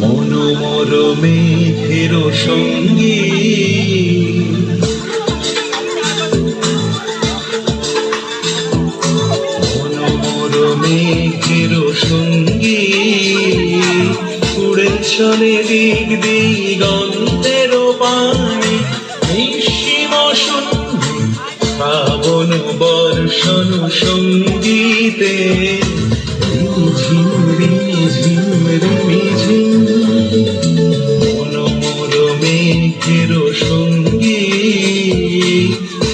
মনোমর মেঘের সঙ্গী মনোমর মেঘের সঙ্গী উড়ে চলে দিক দিগন্তের পানে নিঃসীম শূন্যে পাবন বর্ষণ সঙ্গীতে ঝিম ঝিম ঝিম মনোমর মেঘের সঙ্গী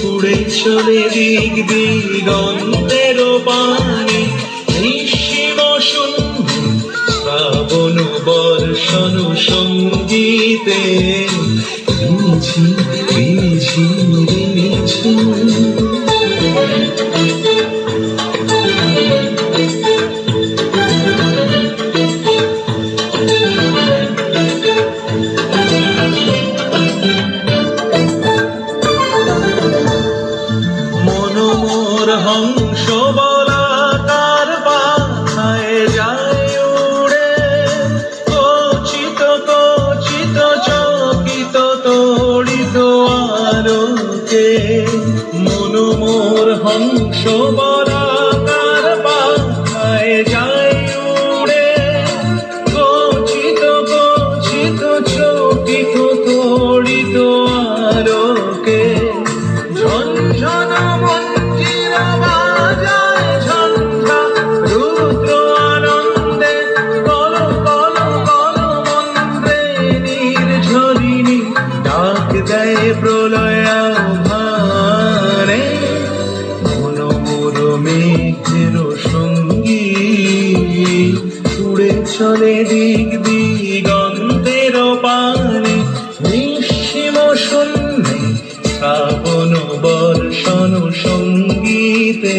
উড়ে চলে দিক দিগন্তের পানে নিঃসীম শূন্যে শ্রাবণ বর্ষণ সঙ্গীতে ঝিম ঝিম ঝিম মনোমর হংস বলাকার পাখায় যায় উড়ে কচিত কচিত চকিত তড়িত আলোকে মনোমর হংস বলাকার পাখায় যায় উড়ে কচিত কচিত চকিত তড়িত আলোকে ঝনঝন মঞ্জির বাজায় ঝঞ্ঝা রুদ্র আনন্দে কল কল কল মন্ত্রে নির্ঝরিণী ডাক দেয় প্রলয় আহ্বানে মনোমর মেঘের সঙ্গী উড়ে চলে দিক দিগন্তের পানে নিঃসীম শূন্যে শ্রাবণ বর্ষণ সঙ্গীতে